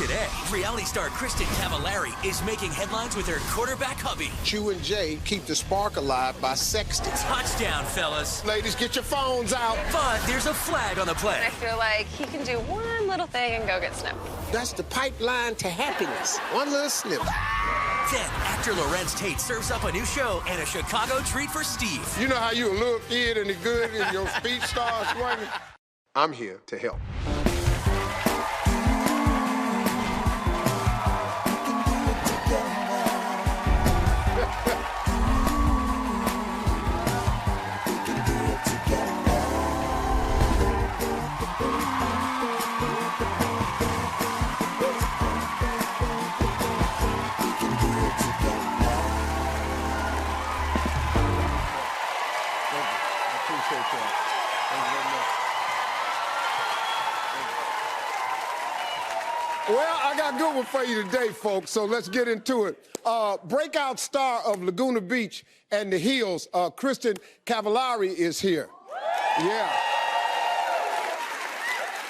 Today, reality star Kristen Cavallari is making headlines with her quarterback hubby. Q and J keep the spark alive by sexting. Touchdown, fellas. Ladies, get your phones out. But there's a flag on the play. I feel like he can do one little thing and go get snipped. That's the pipeline to happiness. One little snip. Then, actor Larenz Tate serves up a new show and a Chicago treat for Steve. You know how you a little kid and it's good and your speech starts swinging? I'm here to help. Well, I got a good one for you today, folks, so let's get into it. Breakout star of Laguna Beach and the Hills, Kristen Cavallari is here. Yeah.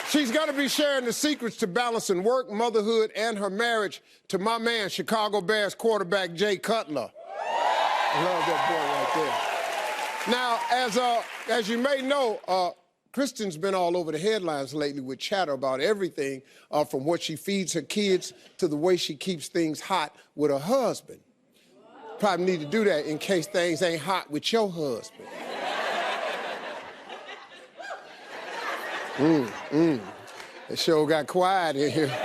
She's going to be sharing the secrets to balancing work, motherhood, and her marriage to my man, Chicago Bears quarterback Jay Cutler. I love that boy right there. Now, as you may know, Kristen's been all over the headlines lately with chatter about everything from what she feeds her kids to the way she keeps things hot with her husband. Probably need to do that in case things ain't hot with your husband. It sure got quiet in here.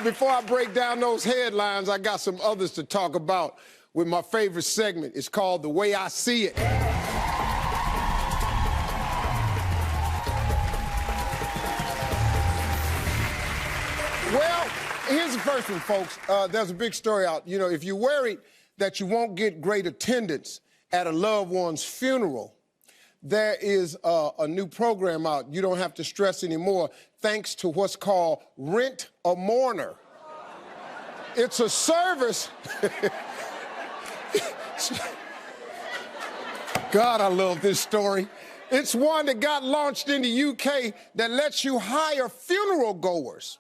Before I break down those headlines, I got some others to talk about with my favorite segment. It's called The Way I See It. Well, here's the first one, folks. There's a big story out. You know, if you're worried that you won't get great attendance at a loved one's funeral, there is a new program out. You don't have to stress anymore thanks to what's called Rent a Mourner. It's a service. God, I love this story. It's one that got launched in the UK that lets you hire funeral goers.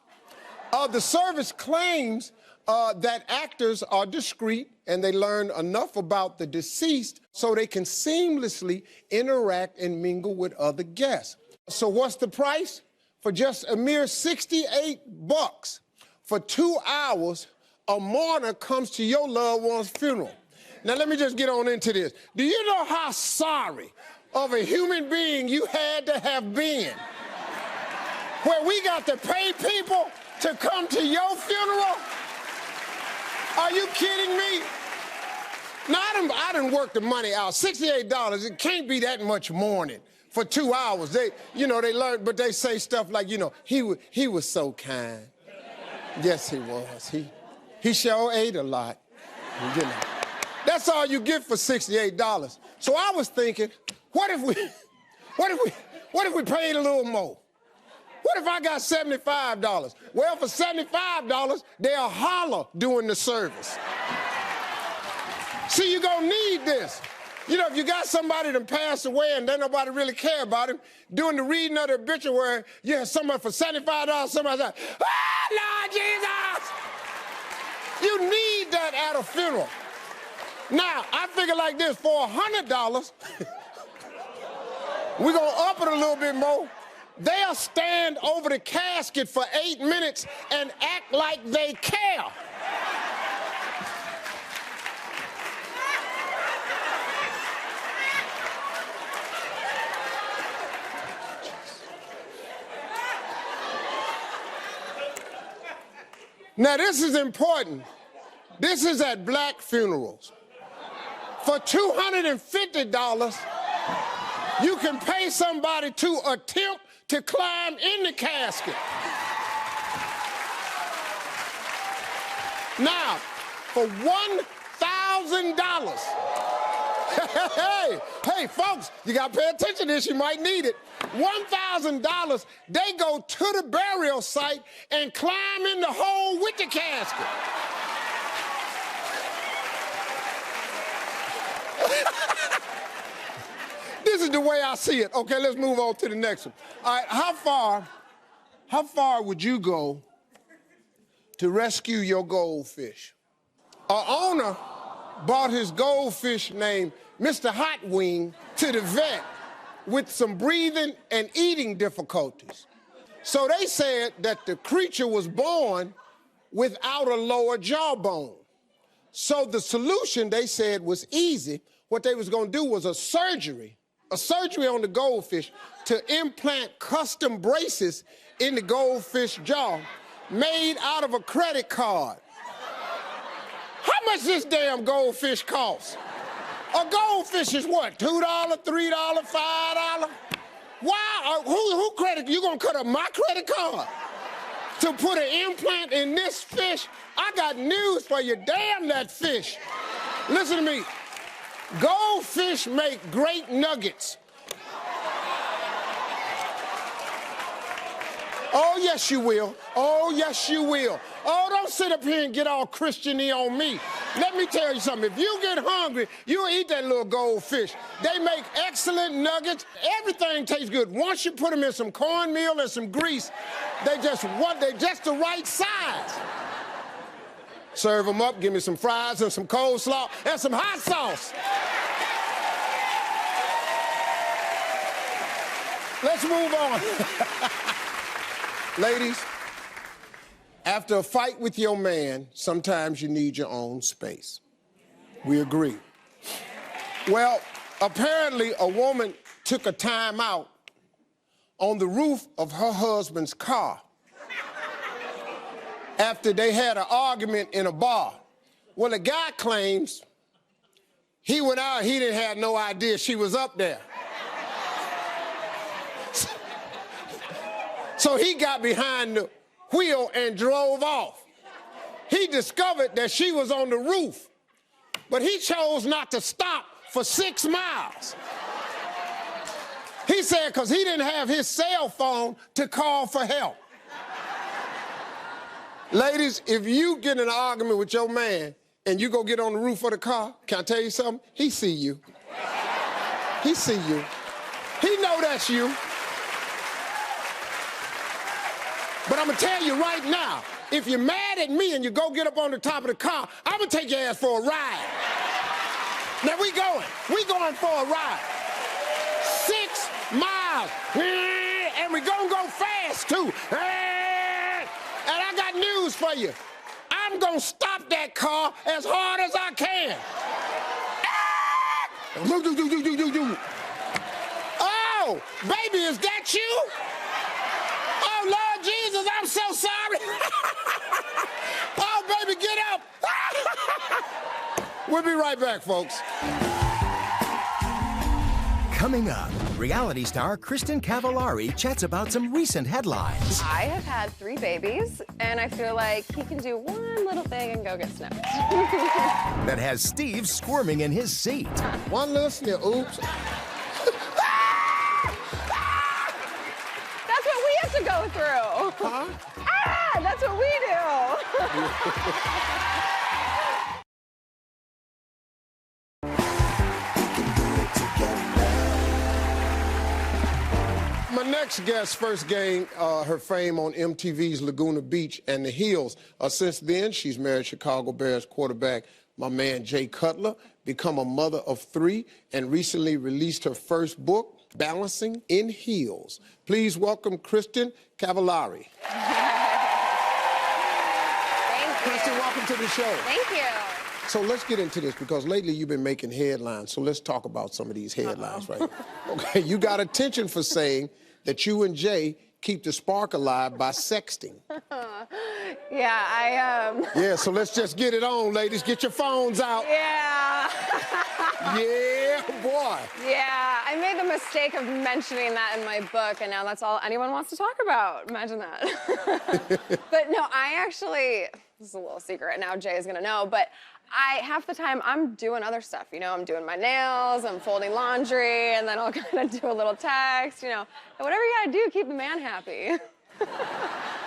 The service claims that actors are discreet and they learn enough about the deceased so they can seamlessly interact and mingle with other guests. So what's the price? For just a mere $68 for 2 hours, a mourner comes to your loved one's funeral. Now let me just get on into this. Do you know how sorry of a human being you had to have been where we got to pay people to come to your funeral? Are you kidding me? Now, I done worked the money out. $68, it can't be that much mourning for 2 hours. They learn, but they say stuff like, he was so kind. Yes, he was. He sure ate a lot. That's all you get for $68. So I was thinking, what if we paid a little more? What if I got $75? Well, for $75, they'll holler during the service. See, you're gonna need this. You know, if you got somebody that passed away and then nobody really care about him, during the reading of the obituary, you have somebody for $75, somebody's like, "Ah, Lord Jesus!" You need that at a funeral. Now, I figure like this, for $100, we're gonna up it a little bit more. They'll stand over the casket for 8 minutes and act like they care. Now, this is important. This is at black funerals. For $250, you can pay somebody to attempt to climb in the casket. Now, for $1,000, hey, folks, you gotta pay attention to this, you might need it. $1,000, they go to the burial site and climb in the hole with the casket. This is the way I see it. Okay, let's move on to the next one. All right, how far would you go to rescue your goldfish. An owner brought his goldfish named Mr. Hot Wing to the vet with some breathing and eating difficulties. So they said that the creature was born without a lower jawbone. So the solution, they said, was easy. What they was gonna do was a surgery on the goldfish to implant custom braces in the goldfish jaw made out of a credit card. How much this damn goldfish cost? A goldfish is what, $2, $3, $5? Why? Who credit? You gonna cut up my credit card to put an implant in this fish? I got news for you. Damn that fish. Listen to me. Goldfish make great nuggets. Oh, yes, you will. Oh, yes, you will. Oh, don't sit up here and get all Christian-y on me. Let me tell you something. If you get hungry, you'll eat that little goldfish. They make excellent nuggets. Everything tastes good. Once you put them in some cornmeal and some grease, they're just the right size. Serve them up, give me some fries and some coleslaw and some hot sauce. Let's move on. Ladies, after a fight with your man, sometimes you need your own space. We agree. Well, apparently a woman took a time out on the roof of her husband's car after they had an argument in a bar. Well, the guy claims he went out, he didn't have no idea she was up there. So he got behind the wheel and drove off. He discovered that she was on the roof, but he chose not to stop for 6 miles. He said because he didn't have his cell phone to call for help. Ladies, if you get in an argument with your man and you go get on the roof of the car, can I tell you something? He see you. He see you. He know that's you. But I'm gonna tell you right now, if you're mad at me and you go get up on the top of the car, I'm gonna take your ass for a ride. Now we going for a ride. 6 miles, and we gonna go fast too. And I got news for you. I'm gonna stop that car as hard as I can. Oh, baby, is that you? Oh, Lord Jesus, I'm so sorry. Oh, baby, get up. We'll be right back, folks. Coming up, reality star Kristen Cavallari chats about some recent headlines. I have had 3 babies, and I feel like he can do one little thing and go get snipped. That has Steve squirming in his seat. One little snip, oops. That's what we have to go through. Huh? Ah, that's what we do. My next guest first gained her fame on MTV's Laguna Beach and the Hills. Since then, she's married Chicago Bears quarterback, my man Jay Cutler, become a mother of 3, and recently released her first book, Balancing in Heels. Please welcome Kristen Cavallari. Thank you. Kristen, welcome to the show. Thank you. So let's get into this, because lately you've been making headlines, so let's talk about some of these headlines right now. Okay, you got attention for saying that you and Jay keep the spark alive by sexting. Yeah, Yeah, so let's just get it on, ladies. Get your phones out. Yeah. Yeah, boy. Yeah, I made the mistake of mentioning that in my book, and now that's all anyone wants to talk about. Imagine that. But no, I actually, this is a little secret, now Jay is gonna know, but half the time I'm doing other stuff, you know, I'm doing my nails, I'm folding laundry, and then I'll kind of do a little text, you know, and whatever you gotta do, keep the man happy.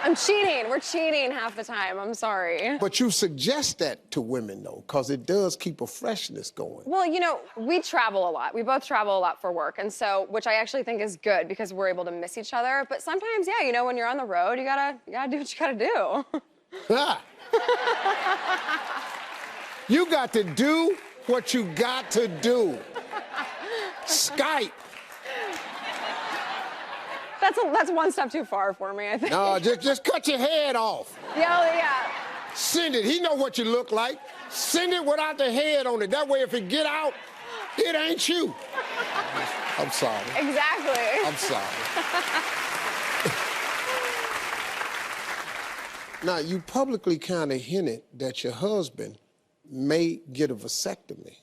I'm cheating, we're cheating half the time, I'm sorry. But you suggest that to women, though, because it does keep a freshness going. Well, you know, we travel a lot. We both travel a lot for work, and so, which I actually think is good because we're able to miss each other. But sometimes, yeah, you know, when you're on the road, you gotta do what you gotta do. You got to do what you got to do. Skype. That's one step too far for me, I think. No, just cut your head off. Yeah. Send it. He know what you look like. Send it without the head on it. That way, if it get out, it ain't you. I'm sorry. Exactly. I'm sorry. Now, you publicly kind of hinted that your husband may get a vasectomy.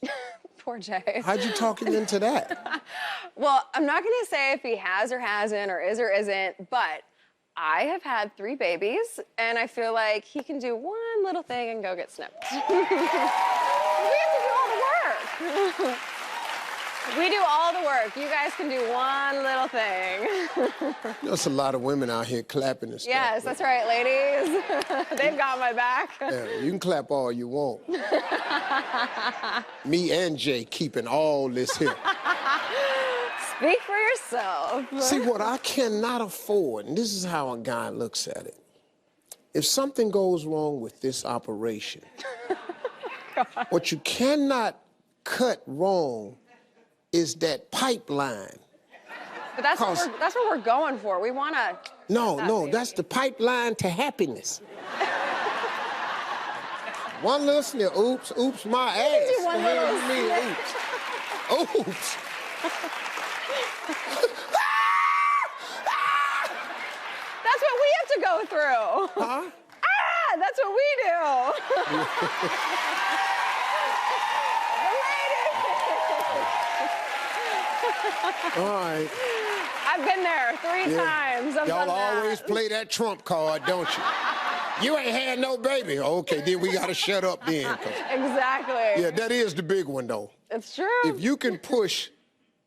Poor Jay. How'd you talk him into that? Well, I'm not going to say if he has or hasn't or is or isn't, but I have had 3 babies, and I feel like he can do one little thing and go get snipped. We have to do all the work. We do all the work. You guys can do one little thing. There's a lot of women out here clapping and stuff. Yes, that's right, ladies. They've got my back. Yeah, you can clap all you want. Me and Jay keeping all this here. Speak for yourself. See, what I cannot afford, and this is how a guy looks at it, if something goes wrong with this operation, what you cannot cut wrong is that pipeline. But that's what we're going for. We want to... No, that's the pipeline to happiness. One little sniff, oops, my ass. Do one little sniff. Oops. That's what we have to go through. Huh? That's what we do. All right. I've been there 3 times. Y'all always play that trump card, don't you? You ain't had no baby. Okay, then we gotta shut up then. Exactly. Yeah, that is the big one though. It's true. If you can push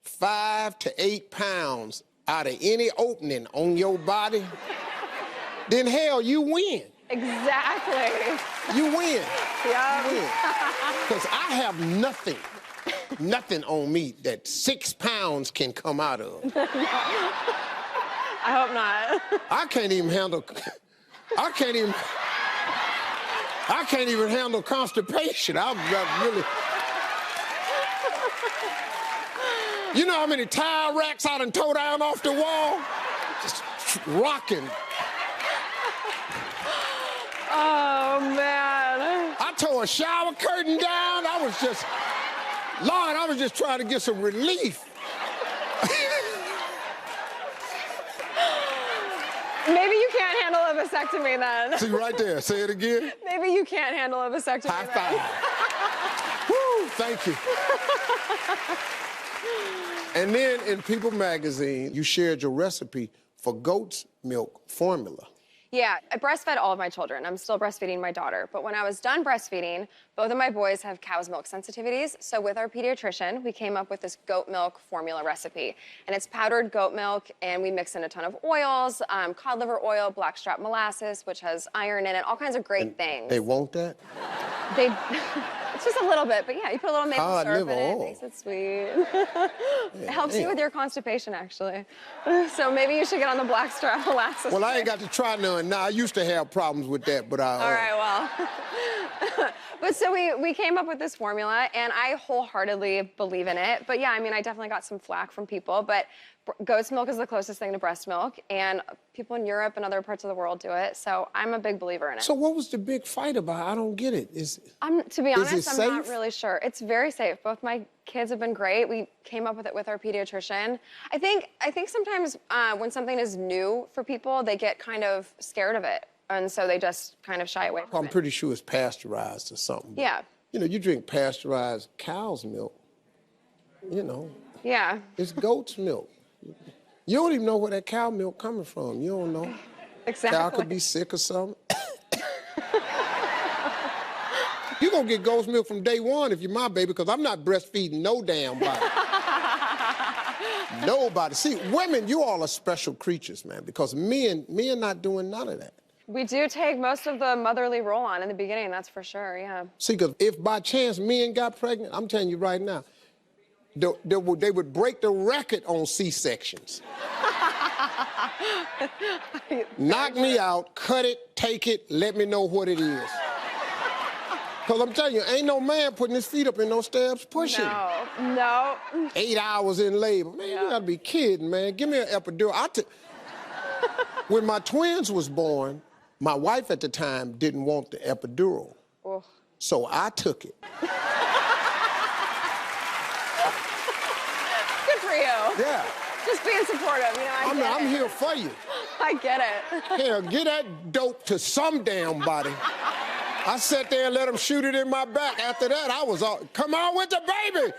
5 to 8 pounds out of any opening on your body, then hell, you win. Exactly. You win. Yeah. You win. Because I have nothing on me that 6 pounds can come out of. I hope not. I can't even handle constipation. I'm really. You know how many tire racks I done tore down off the wall? Just rocking. Oh, man. I tore a shower curtain down. Lord, I was just trying to get some relief. Maybe you can't handle a vasectomy then. See, right there. Say it again. Maybe you can't handle a vasectomy High five. Woo, thank you. And then in People magazine, you shared your recipe for goat's milk formula. Yeah, I breastfed all of my children. I'm still breastfeeding my daughter. But when I was done breastfeeding, both of my boys have cow's milk sensitivities. So with our pediatrician, we came up with this goat milk formula recipe. And it's powdered goat milk, and we mix in a ton of oils, cod liver oil, blackstrap molasses, which has iron in it, all kinds of great things. They want that? It's just a little bit, but yeah, you put a little maple Cod syrup in liver it, oil. makes it sweet. It helps you with your constipation, actually. So maybe you should get on the blackstrap molasses. Well, I ain't got to try none. Now, I used to have problems with that, but I... All right, well. But so we came up with this formula, and I wholeheartedly believe in it. But yeah, I mean, I definitely got some flack from people, but goat's milk is the closest thing to breast milk, and people in Europe and other parts of the world do it, so I'm a big believer in it. So what was the big fight about? I don't get it. To be honest, I'm safe? not really sure. It's very safe. Both my kids have been great. We came up with it with our pediatrician. I think sometimes when something is new for people, they get kind of scared of it, and so they just kind of shy away from it. I'm pretty sure it's pasteurized or something. Yeah. You know, you drink pasteurized cow's milk, you know. Yeah. It's goat's milk. You don't even know where that cow milk coming from. You don't know. Exactly. Cow could be sick or something. You're going to get goat's milk from day one if you're my baby, because I'm not breastfeeding no damn body. Nobody. See, women, you all are special creatures, man, because men not doing none of that. We do take most of the motherly role on in the beginning, that's for sure, yeah. See, because if by chance men got pregnant, I'm telling you right now, they would break the record on C-sections. Knock me out, cut it, take it, let me know what it is. Because I'm telling you, ain't no man putting his feet up in those steps pushing. No. 8 hours in labor. Man, you gotta be kidding, man. Give me an epidural. When my twins was born, my wife at the time didn't want the epidural. Oh. So I took it. Good for you. Yeah. Just being supportive, you know, I'm here for you. I get it. Hell, get that dope to some damn body. I sat there and let him shoot it in my back. After that, I was all, come on with the baby.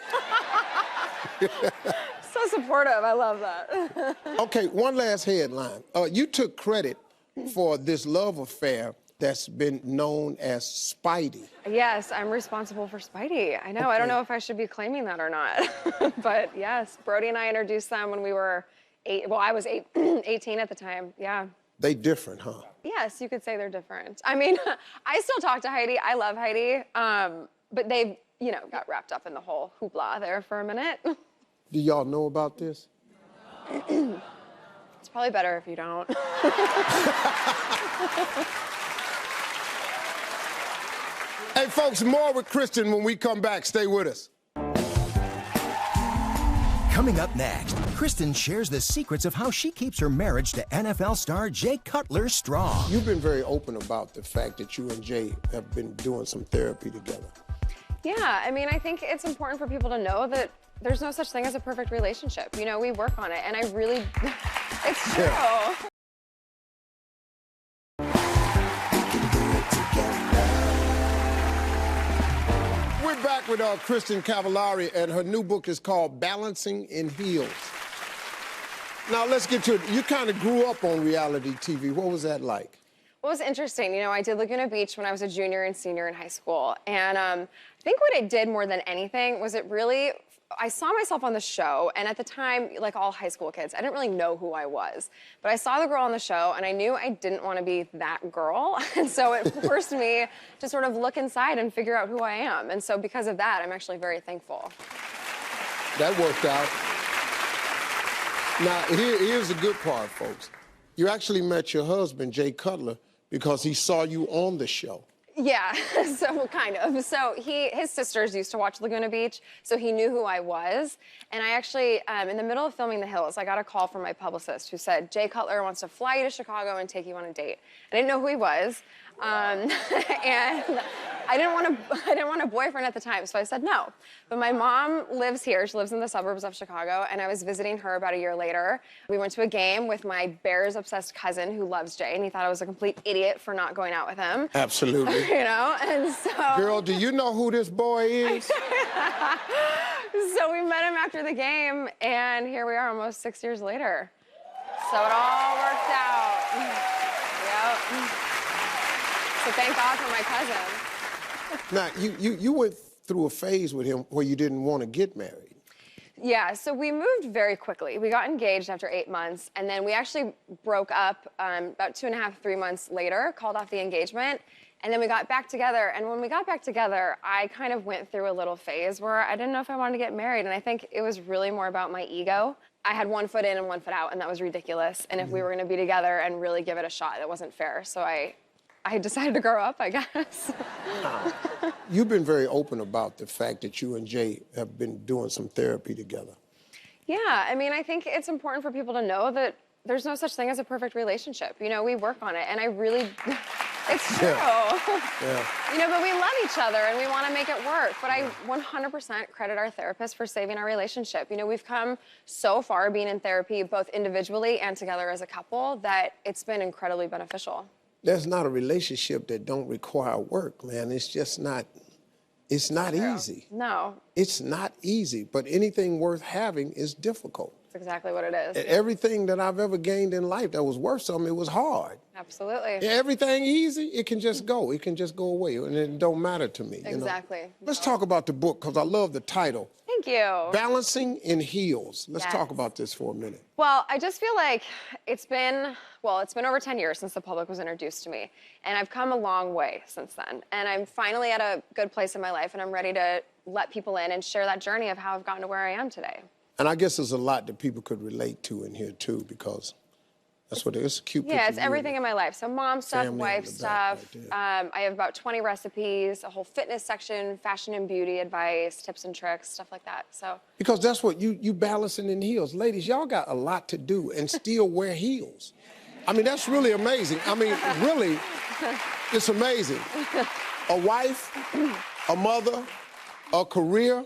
So supportive, I love that. Okay, one last headline. You took credit for this love affair that's been known as Spidey. Yes, I'm responsible for Spidey. I know, Okay. I don't know if I should be claiming that or not. But yes, Brody and I introduced them when we were 8, well, I was 18 at the time, yeah. They different, huh? Yes, you could say they're different. I mean, I still talk to Heidi. I love Heidi. But they've, you know, got wrapped up in the whole hoopla there for a minute. Do y'all know about this? It's probably better if you don't. Hey, folks, more with Kristen when we come back. Stay with us. Coming up next, Kristen shares the secrets of how she keeps her marriage to NFL star Jay Cutler strong. You've been very open about the fact that you and Jay have been doing some therapy together. Yeah, I mean, I think it's important for people to know that there's no such thing as a perfect relationship. You know, we work on it, and I really, it's true. Yeah. We're back with Kristen Cavallari, and her new book is called Balancing in Heels. Now, let's get to it. You kind of grew up on reality TV. What was that like? Well, it was interesting. You know, I did Laguna Beach when I was a junior and senior in high school. And I think what it did more than anything was it really, I saw myself on the show. And at the time, like all high school kids, I didn't really know who I was. But I saw the girl on the show, and I knew I didn't want to be that girl. And so it forced me to sort of look inside and figure out who I am. And so because of that, I'm actually very thankful. That worked out. Now, here's the good part, folks. You actually met your husband, Jay Cutler, because he saw you on the show. Yeah, so kind of. So his sisters used to watch Laguna Beach, so he knew who I was. And I actually, in the middle of filming The Hills, I got a call from my publicist who said, Jay Cutler wants to fly you to Chicago and take you on a date. I didn't know who he was, and I didn't want a boyfriend at the time, so I said no. But my mom lives here. She lives in the suburbs of Chicago, and I was visiting her about a year later. We went to a game with my Bears-obsessed cousin who loves Jay, and he thought I was a complete idiot for not going out with him. Absolutely. You know, and so... Girl, do you know who this boy is? So we met him after the game, and here we are almost 6 years later. So it all worked out. Yep. So thank God for my cousin. Now, you went through a phase with him where you didn't want to get married. Yeah, so we moved very quickly. We got engaged after 8 months, and then we actually broke up about 2.5, 3 months later, called off the engagement, and then we got back together. And when we got back together, I kind of went through a little phase where I didn't know if I wanted to get married, and I think it was really more about my ego. I had 1 foot in and 1 foot out, and that was ridiculous. And if we were going to be together and really give it a shot, that wasn't fair. So I decided to grow up, I guess. You've been very open about the fact that you and Jay have been doing some therapy together. Yeah, I mean, I think it's important for people to know that there's no such thing as a perfect relationship. You know, we work on it, and I really, it's true. Yeah. You know, but we love each other, and we want to make it work. But I 100% credit our therapist for saving our relationship. You know, we've come so far being in therapy, both individually and together as a couple, that it's been incredibly beneficial. There's not a relationship that don't require work, man. It's just not, it's not easy. No. It's not easy, but anything worth having is difficult. That's exactly what it is. Everything that I've ever gained in life that was worth something, it was hard. Absolutely. Everything easy, it can just go. It can just go away, and it don't matter to me. Exactly. You know? Let's talk about the book, because I love the title. Thank you. Balancing in Heels. Let's Yes. talk about this for a minute. Well, I just feel like it's been over 10 years since the public was introduced to me. And I've come a long way since then. And I'm finally at a good place in my life, and I'm ready to let people in and share that journey of how I've gotten to where I am today. And I guess there's a lot that people could relate to in here, too, because That's what it is. It's a cute picture. Yeah, it's everything in my life. So mom stuff, Family wife on the back stuff. right I have about 20 recipes, a whole fitness section, fashion and beauty advice, tips and tricks, stuff like that. So because that's what you balancing in heels. Ladies, y'all got a lot to do and still wear heels. I mean, that's really amazing. I mean, really, it's amazing. A wife, a mother, a career,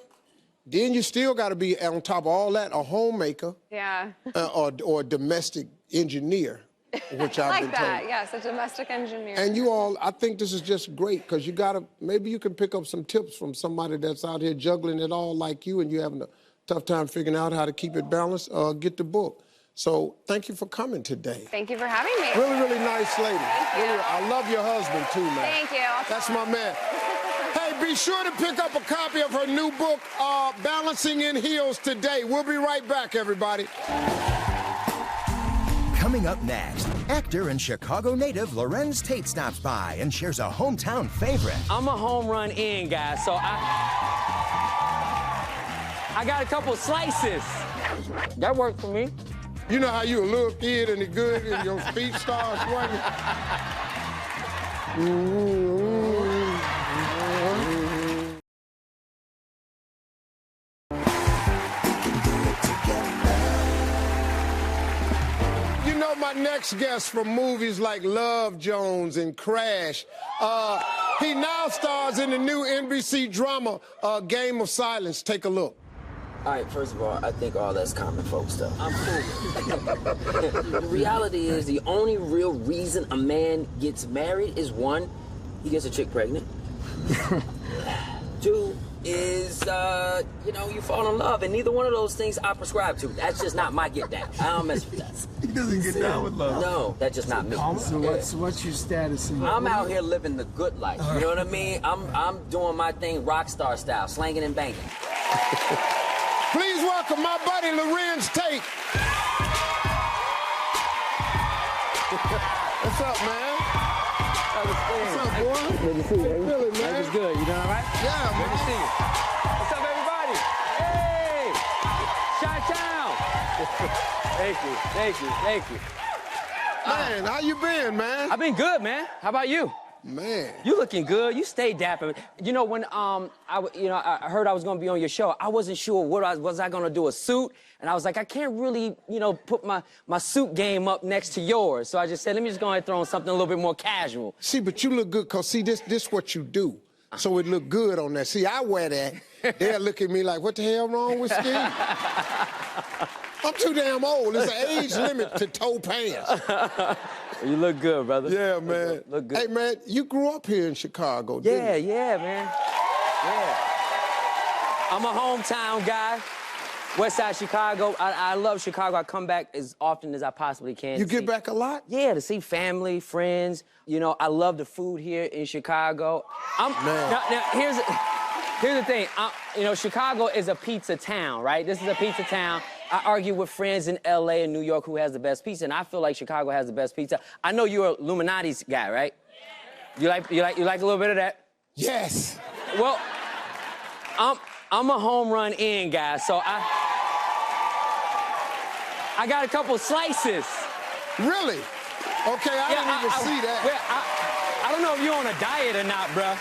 then you still got to be on top of all that, a homemaker. Yeah. Or a domestic engineer, which I've been told. Yes, a domestic engineer. And you all, I think this is just great because you gotta, maybe you can pick up some tips from somebody that's out here juggling it all like you and you're having a tough time figuring out how to keep it balanced, get the book. So thank you for coming today. Thank you for having me. Really, really nice lady. Thank you. Really, I love your husband too, man. Thank you. That's my man. Hey, be sure to pick up a copy of her new book, Balancing in Heels, today. We'll be right back, everybody. Coming up next, actor and Chicago native Larenz Tate stops by and shares a hometown favorite. I'm a home run in guy, so I got a couple slices. That worked for me. You know how you a little kid and it's good and your feet start swinging? You know my next guest from movies like Love Jones and Crash. He now stars in the new NBC drama, Game of Silence. Take a look. All right, first of all, I think all that's common folk stuff. I'm cool. The reality is the only real reason a man gets married is one, he gets a chick pregnant. Two is, you fall in love, and neither one of those things I prescribe to. That's just not my get down. I don't mess with that. He doesn't get down with love. No, that's just not me. So what's your status? I'm out here living the good life. You know what I mean? I'm doing my thing rock star style, slanging and banging. Please welcome my buddy Larenz Tate. What's up, man? What's up, boy? Good to see you. How you feeling, man? Life is good. You doing all right? Yeah, Good man. to see you. What's up, everybody? Hey! Chi-town! Thank you, thank you, thank you. Man, how you been, man? I've been good, man. How about you? Man. You looking good. You stay dapper. You know, when I heard I was gonna be on your show, I wasn't sure was I gonna do a suit, and I was like, I can't really, put my suit game up next to yours. So I just said, let me just go ahead and throw on something a little bit more casual. See, but you look good, cause see, this what you do. So it look good on that. See, I wear that. They'll look at me like, what the hell wrong with Steve? I'm too damn old. There's an age limit to toe pants. You look good, brother. Yeah, man. Look good. Hey, man, you grew up here in Chicago, didn't you? Yeah, man. Yeah. I'm a hometown guy. West Side Chicago. I love Chicago. I come back as often as I possibly can. You get back a lot? Yeah, to see family, friends. I love the food here in Chicago. Now, here's the thing. Chicago is a pizza town, right? This is a pizza town. I argue with friends in LA and New York who has the best pizza, and I feel like Chicago has the best pizza. I know you're a Illuminati's guy, right? You like a little bit of that? Yes. Well, I'm a home run in guy, so I got a couple slices. Really? Okay, I didn't even see that. I don't know if you're on a diet or not, bruh.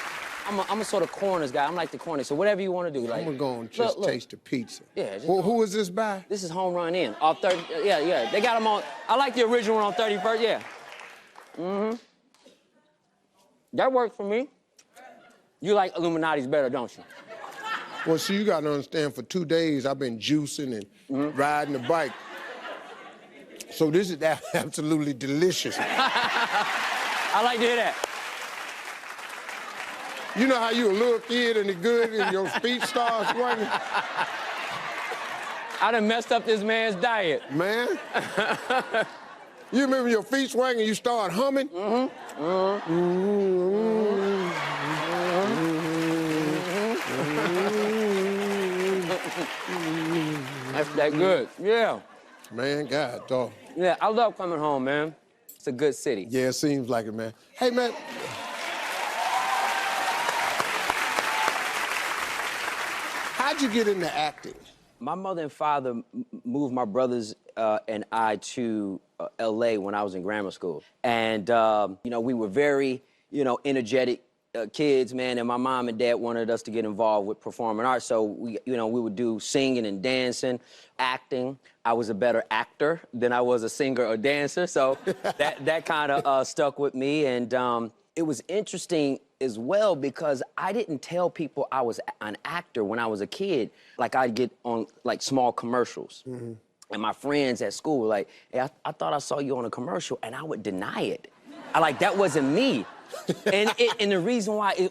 I'm a sort of corners guy. I'm like the corners. So whatever you want to do, like. I'm gonna go and just taste the pizza. Yeah. Well, who is this by? This is Home Run In. Off 30. Yeah. They got them on. I like the original one on 31st. Yeah. Mm-hmm. That worked for me. You like Illuminati's better, don't you? Well, see, you gotta understand. For 2 days, I've been juicing and riding the bike. So this is absolutely delicious. I like to hear that. You know how you a little kid and it's good and your feet start swinging? I done messed up this man's diet. Man. You remember your feet swinging, you start humming? Mm-hmm. That's that good. Yeah. Man, God, dog. Yeah, I love coming home, man. It's a good city. Yeah, it seems like it, man. Hey, man. How'd you get into acting? My mother and father moved my brothers and I to LA when I was in grammar school. And, you know, we were very, you know, energetic kids, man, and my mom and dad wanted us to get involved with performing arts. So we, you know, we would do singing and dancing, acting. I was a better actor than I was a singer or dancer. So that kind of stuck with me. And it was interesting as well because I didn't tell people I was an actor when I was a kid. Like I'd get on like small commercials. Mm-hmm. And my friends at school were like, hey, I thought I saw you on a commercial, and I would deny it. That wasn't me. And the reason why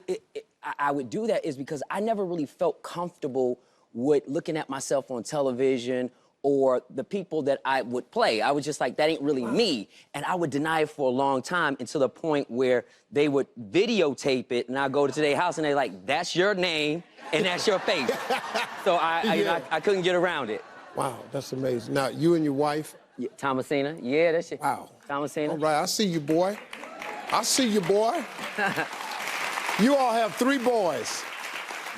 I would do that is because I never really felt comfortable with looking at myself on television or the people that I would play. I was just like, that ain't really me. And I would deny it for a long time until the point where they would videotape it, and I go to their house and they're like, that's your name and that's your face. So I couldn't get around it. Wow, that's amazing. Now, you and your wife? Yeah, Thomasina, yeah, that's it. Wow. Thomasina. All right, I see you, boy. I see you, boy. You all have 3 boys.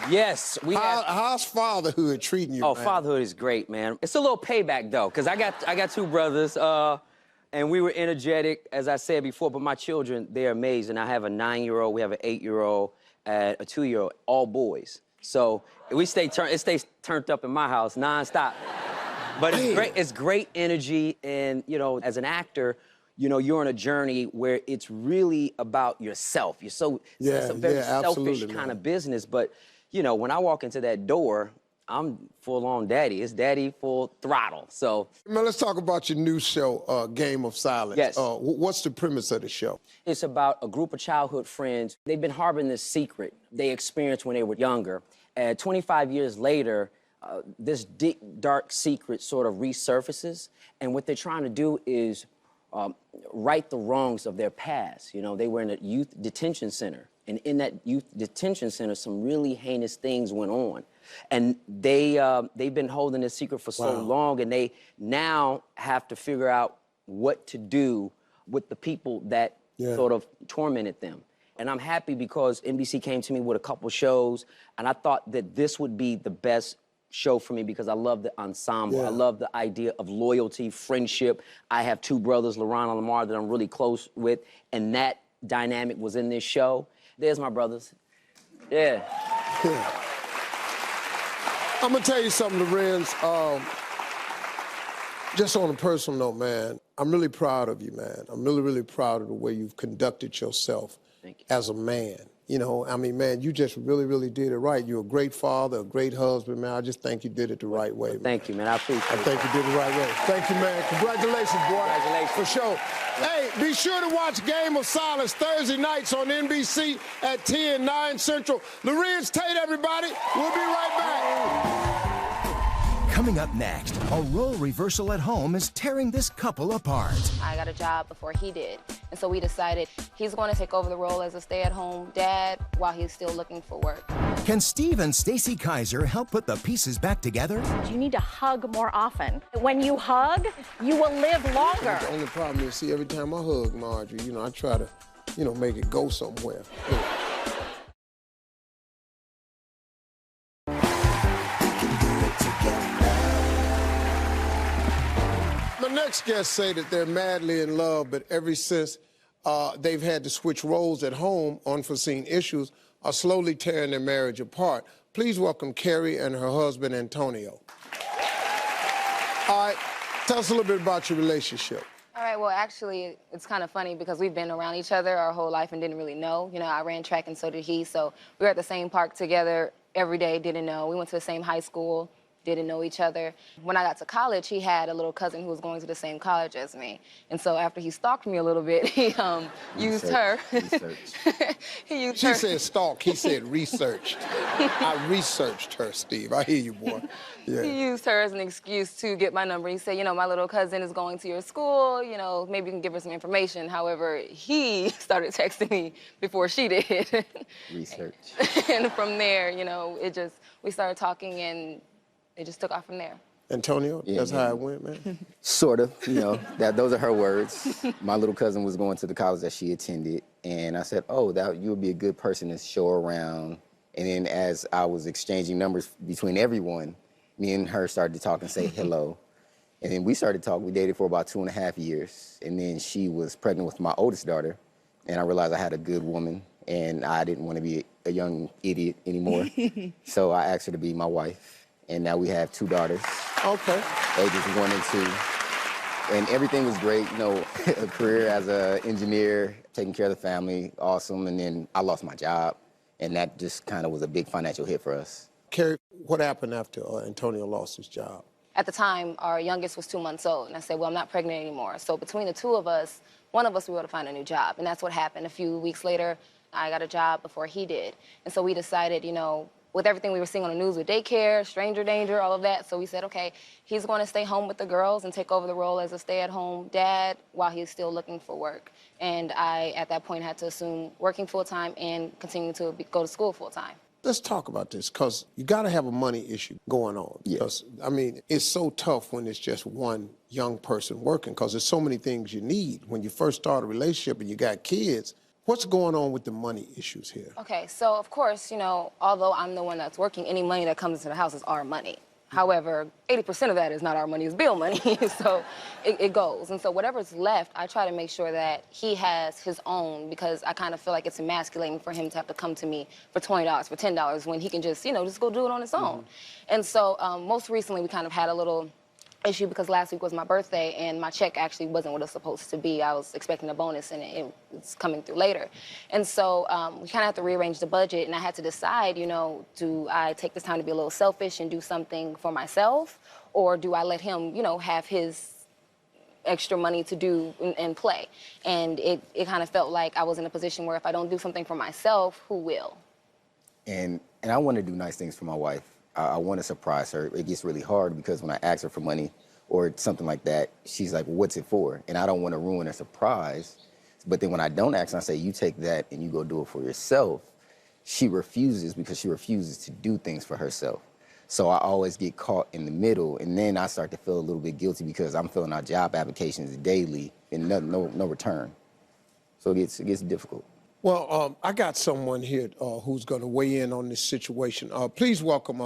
Yes, we have. How's fatherhood treating you, Oh, man? fatherhood is great, man. It's a little payback, though, because I got 2 brothers, and we were energetic, as I said before, but my children, they're amazing. I have a 9-year-old, we have an 8-year-old, and a 2-year-old, all boys. So it stays turned up in my house nonstop. But it's great. It's great energy, and you know, as an actor, you know, you're on a journey where it's really about yourself. It's a very selfish kind of business. But you know, when I walk into that door, I'm full-on daddy. It's daddy full throttle. So, man, let's talk about your new show, Game of Silence. Yes. What's the premise of the show? It's about a group of childhood friends. They've been harboring this secret they experienced when they were younger. 25 years later, this deep, dark secret sort of resurfaces, and what they're trying to do is right the wrongs of their past. You know, they were in a youth detention center, and in that youth detention center, some really heinous things went on. And they've been holding this secret for so long, and they now have to figure out what to do with the people that sort of tormented them. And I'm happy because NBC came to me with a couple shows, and I thought that this would be the best show for me because I love the ensemble. I love the idea of loyalty, friendship. I have 2 brothers, LaRon and Lamar, that I'm really close with, and that dynamic was in this show. There's my brothers. Yeah. I'm gonna tell you something, Larenz. Just on a personal note, man, I'm really proud of you, man. I'm really, really proud of the way you've conducted yourself as a man. You know, I mean, man, you just really, really did it right. You're a great father, a great husband, man. I just think you did it the right way, man. Thank you, man. I appreciate it. I think you did it the right way. Thank you, man. Congratulations, boy. Congratulations. For sure. Hey, be sure to watch Game of Silence Thursday nights on NBC at 10, 9 Central. Larenz, Tate, everybody. We'll be right back. Coming up next, a role reversal at home is tearing this couple apart. I got a job before he did, and so we decided he's going to take over the role as a stay-at-home dad while he's still looking for work. Can Steve and Stacey Kaiser help put the pieces back together? You need to hug more often. When you hug, you will live longer. The only problem is, see, every time I hug Marjorie, you know, I try to, you know, make it go somewhere. My next guests say that they're madly in love, but ever since they've had to switch roles at home, unforeseen issues are slowly tearing their marriage apart. Please welcome Carrie and her husband, Antonio. All right, tell us a little bit about your relationship. All right, well, actually, it's kind of funny because we've been around each other our whole life and didn't really know. You know, I ran track and so did he, so we were at the same park together every day, didn't know. We went to the same high school, didn't know each other. When I got to college, he had a little cousin who was going to the same college as me. And so after he stalked me a little bit, he used her. He used her. She said stalk, he said researched. I researched her, Steve. I hear you, boy. Yeah. He used her as an excuse to get my number. He said, you know, my little cousin is going to your school, you know, maybe you can give her some information. However, he started texting me before she did. Research. And from there, you know, we started talking and it just took off from there. Antonio, that's how it went, man? Sort of, you know, those are her words. My little cousin was going to the college that she attended, and I said, oh, you would be a good person to show around. And then as I was exchanging numbers between everyone, me and her started to talk and say hello. And then we started talking. We dated for about 2.5 years. And then she was pregnant with my oldest daughter. And I realized I had a good woman, and I didn't want to be a young idiot anymore. So I asked her to be my wife. And now we have 2 daughters. Okay. Ages 1 and 2. And everything was great, you know, a career as an engineer, taking care of the family, awesome. And then I lost my job, and that just kind of was a big financial hit for us. Carrie, what happened after Antonio lost his job? At the time, our youngest was 2 months old, and I said, well, I'm not pregnant anymore. So between the 2 of us, one of us we were able to find a new job, and that's what happened. A few weeks later, I got a job before he did. And so we decided, you know, with everything we were seeing on the news with daycare, stranger danger, all of that, so we said, okay, he's going to stay home with the girls and take over the role as a stay-at-home dad while he's still looking for work. And I, at that point, had to assume working full-time and continue to go to school full-time. Let's talk about this, because you got to have a money issue going on. Because, I mean, it's so tough when it's just one young person working, because there's so many things you need. When you first start a relationship and you got kids, what's going on with the money issues here? Okay, so of course, you know, although I'm the one that's working, any money that comes into the house is our money. However, 80% of that is not our money, it's bill money, so it goes. And so whatever's left, I try to make sure that he has his own, because I kind of feel like it's emasculating for him to have to come to me for $20, for $10, when he can just, you know, just go do it on his own. And so most recently, we kind of had a little issue because last week was my birthday and my check actually wasn't what it was supposed to be. I was expecting a bonus and it's coming through later. And so we kind of had to rearrange the budget, and I had to decide, you know, do I take this time to be a little selfish and do something for myself, or do I let him, you know, have his extra money to do and play? And it kind of felt like I was in a position where if I don't do something for myself, who will? And I want to do nice things for my wife. I want to surprise her. It gets really hard because when I ask her for money or something like that, she's like, what's it for? And I don't want to ruin a surprise. But then when I don't ask her, I say, you take that and you go do it for yourself. She refuses because she refuses to do things for herself. So I always get caught in the middle, and then I start to feel a little bit guilty because I'm filling out job applications daily and no return. So it gets difficult. Well, I got someone here who's going to weigh in on this situation. Please welcome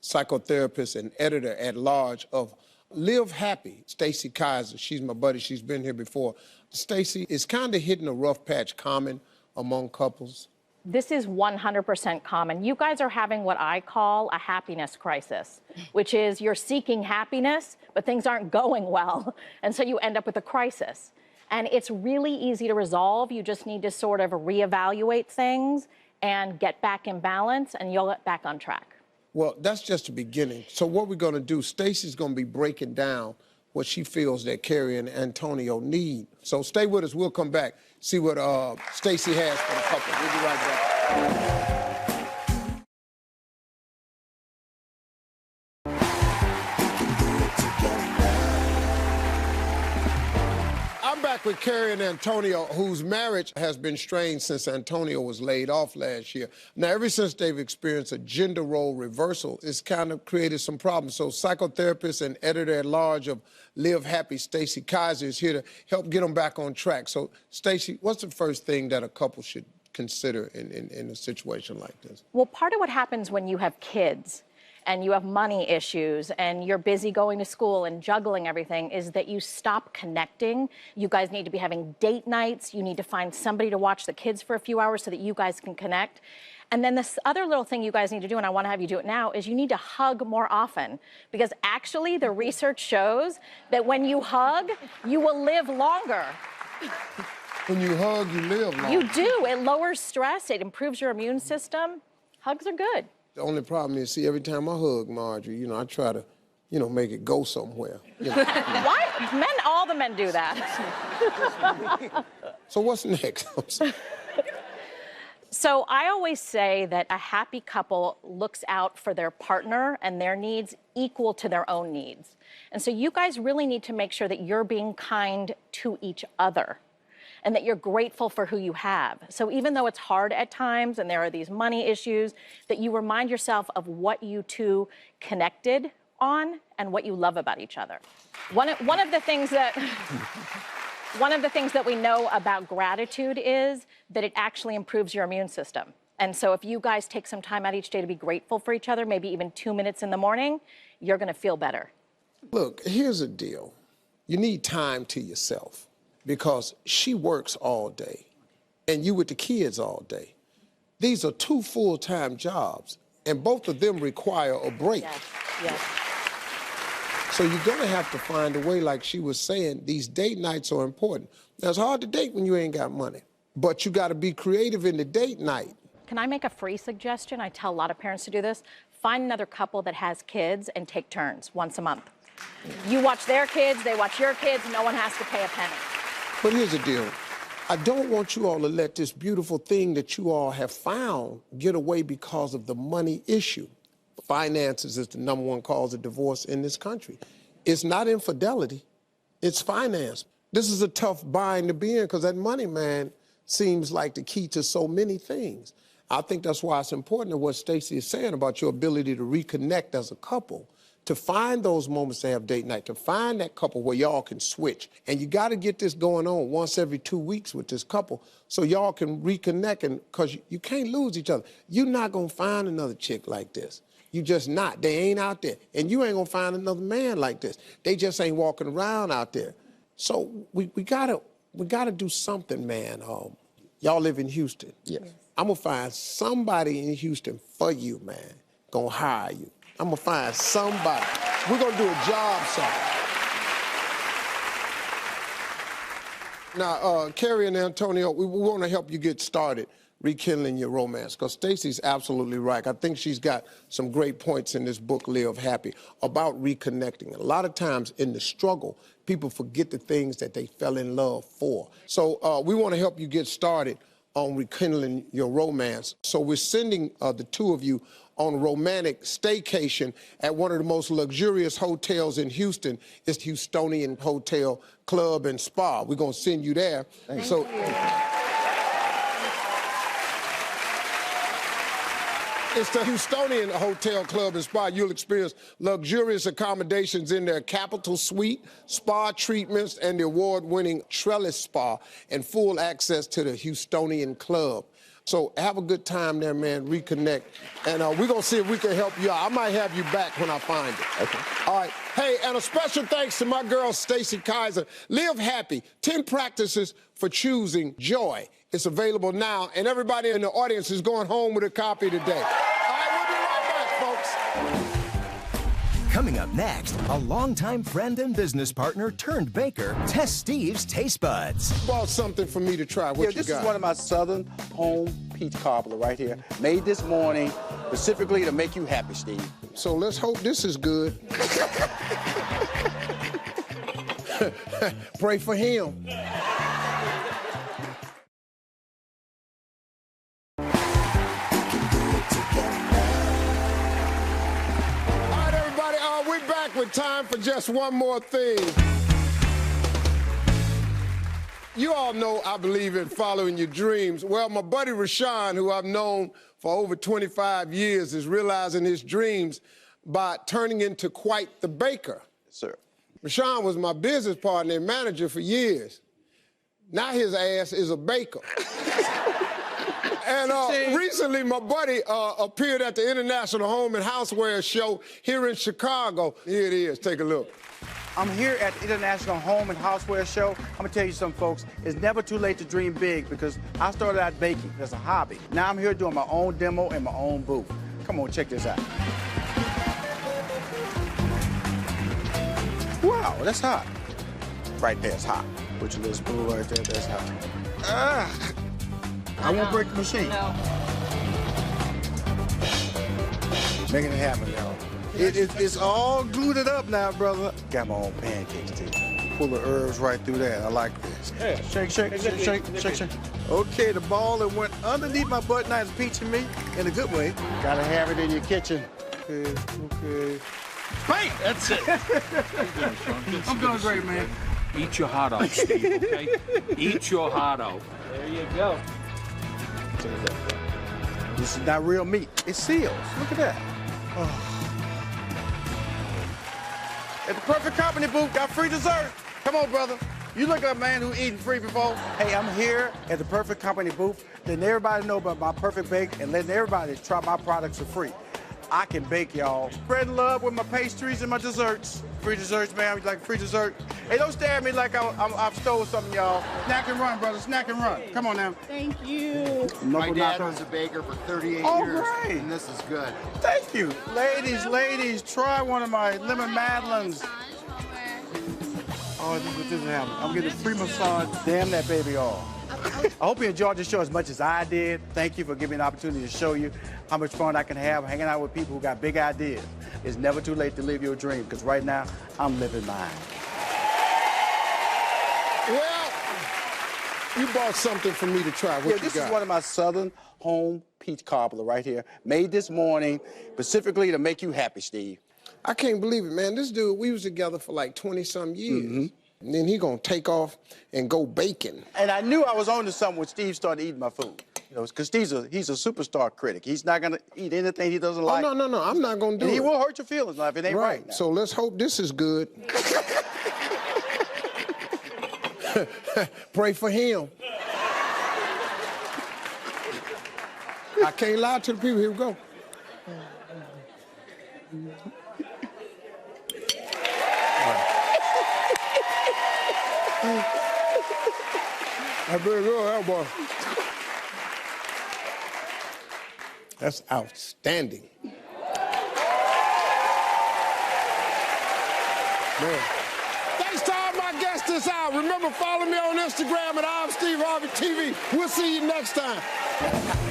psychotherapist and editor-at-large of Live Happy, Stacey Kaiser. She's my buddy. She's been here before. Stacey, is kind of hitting a rough patch common among couples? This is 100% common. You guys are having what I call a happiness crisis, which is you're seeking happiness, but things aren't going well, and so you end up with a crisis. And it's really easy to resolve. You just need to sort of reevaluate things and get back in balance, and you'll get back on track. Well, that's just the beginning. So what we're going to do, Stacey's going to be breaking down what she feels that Carrie and Antonio need. So stay with us. We'll come back, see what Stacey has for the couple. We'll be right back. With Carrie and Antonio, whose marriage has been strained since Antonio was laid off last year. Now, ever since they've experienced a gender role reversal, it's kind of created some problems. So psychotherapist and editor-at-large of Live Happy, Stacey Kaiser, is here to help get them back on track. So, Stacey, what's the first thing that a couple should consider in a situation like this? Well, part of what happens when you have kids and you have money issues and you're busy going to school and juggling everything is that you stop connecting. You guys need to be having date nights. You need to find somebody to watch the kids for a few hours so that you guys can connect. And then this other little thing you guys need to do, and I want to have you do it now, is you need to hug more often. Because actually the research shows that when you hug, you will live longer. When you hug, you live longer. You do. It lowers stress. It improves your immune system. Hugs are good. The only problem is, see, every time I hug Marjorie, you know, I try to, you know, make it go somewhere. You know? Why? All the men do that. So what's next? So I always say that a happy couple looks out for their partner and their needs equal to their own needs. And so you guys really need to make sure that you're being kind to each other and that you're grateful for who you have. So even though it's hard at times and there are these money issues, that you remind yourself of what you two connected on and what you love about each other. One of the things that we know about gratitude is that it actually improves your immune system. And so if you guys take some time out each day to be grateful for each other, maybe even 2 minutes in the morning, you're gonna feel better. Look, here's the deal. You need time to yourself because she works all day and you with the kids all day. These are 2 full-time jobs and both of them require a break. Yes, yes. So you're gonna have to find a way, like she was saying, these date nights are important. Now, it's hard to date when you ain't got money, but you gotta be creative in the date night. Can I make a free suggestion? I tell a lot of parents to do this. Find another couple that has kids and take turns once a month. You watch their kids, they watch your kids, no one has to pay a penny. But here's the deal. I don't want you all to let this beautiful thing that you all have found get away because of the money issue. Finances is the #1 cause of divorce in this country. It's not infidelity, it's finance. This is a tough bind to be in because that money, man, seems like the key to so many things. I think that's why it's important to what Stacey is saying about your ability to reconnect as a couple, to find those moments to have date night, to find that couple where y'all can switch. And you got to get this going on once every 2 weeks with this couple so y'all can reconnect, and because you can't lose each other. You're not going to find another chick like this. You just not. They ain't out there. And you ain't going to find another man like this. They just ain't walking around out there. So we gotta do something, man. Y'all live in Houston. Yes. I'm going to find somebody in Houston for you, man. Going to hire you. I'm going to find somebody. We're going to do a job site. Now, Carrie and Antonio, we want to help you get started rekindling your romance, because Stacey's absolutely right. I think she's got some great points in this book, Live Happy, about reconnecting. A lot of times in the struggle, people forget the things that they fell in love for. So we want to help you get started on rekindling your romance. So we're sending the 2 of you on a romantic staycation at one of the most luxurious hotels in Houston. It's the Houstonian Hotel Club and Spa. We're going to send you there. Thank you. It's the Houstonian Hotel Club and Spa. You'll experience luxurious accommodations in their Capital Suite, spa treatments, and the award-winning Trellis Spa, and full access to the Houstonian Club. So have a good time there, man. Reconnect. And we're going to see if we can help you out. I might have you back when I find it. Okay. All right. Hey, and a special thanks to my girl, Stacey Kaiser. Live Happy, 10 practices for choosing joy. It's available now, and everybody in the audience is going home with a copy today. All right, we'll be right back, folks. Coming up next, a longtime friend and business partner turned baker tests Steve's taste buds. Bought something for me to try. What you got? This is one of my Southern home peach cobbler right here. Made this morning specifically to make you happy, Steve. So let's hope this is good. Pray for him. We're back with time for just one more thing. You all know I believe in following your dreams. Well, my buddy Rashawn, who I've known for over 25 years, is realizing his dreams by turning into quite the baker. Yes, sir. Rashawn was my business partner and manager for years. Now his ass is a baker. And recently, my buddy appeared at the International Home and Houseware Show here in Chicago. Here it is. Take a look. I'm here at the International Home and Houseware Show. I'm gonna tell you something, folks. It's never too late to dream big, because I started out baking as a hobby. Now I'm here doing my own demo and my own booth. Come on, check this out. Wow, that's hot. Right there, it's hot. Put your little spoon right there, that's hot. I won't break the machine. No. Making it happen, y'all. It's all glued up now, brother. Got my own pancakes, too. Pull the herbs right through there. I like this. Yeah. Shake, shake, shake, shake, shake, shake. Okay, the ball that went underneath my butt now is peaching me in a good way. Gotta have it in your kitchen. Okay. Bam! That's it. I'm doing great, man. Eat your heart out, Steve, okay? Eat your heart out. There you go. This is not real meat. It seals. Look at that. Oh. At the Perfect Company booth, got free dessert. Come on, brother. You look like a man who eaten free before. Hey, I'm here at the Perfect Company booth, letting everybody know about my perfect bake and letting everybody try my products for free. I can bake, y'all. Spread love with my pastries and my desserts. Free desserts, man. You like free dessert? Hey, don't stare at me like I've stole something, y'all. Snack and run, brother. Snack and run. Come on now. Thank you. My dad was a baker for 38 years, great. and this is good. Thank you. Ladies, try one of my lemon madeleines. Oh, this is happening. I'm getting a free massage. Damn that baby off. I hope you enjoyed the show as much as I did. Thank you for giving me an opportunity to show you how much fun I can have hanging out with people who got big ideas. It's never too late to live your dream, because right now, I'm living mine. Well, you bought something for me to try. What you This got? is one of my Southern home peach cobbler right here. Made this morning specifically to make you happy, Steve. I can't believe it, man. This dude, we was together for like 20-some years. And then he gonna take off and go baking. And I knew I was on to something when Steve started eating my food. You know, because he's a superstar critic. He's not gonna eat anything he doesn't like. Oh, no, I'm not gonna do And it. he will hurt your feelings now if it ain't right now. So let's hope this is good. Pray for him. I can't lie to the people. Here we go. I better go, that boy. That's outstanding. Man. Thanks to all my guests this hour. Remember, follow me on Instagram at I'm Steve Harvey TV. We'll see you next time.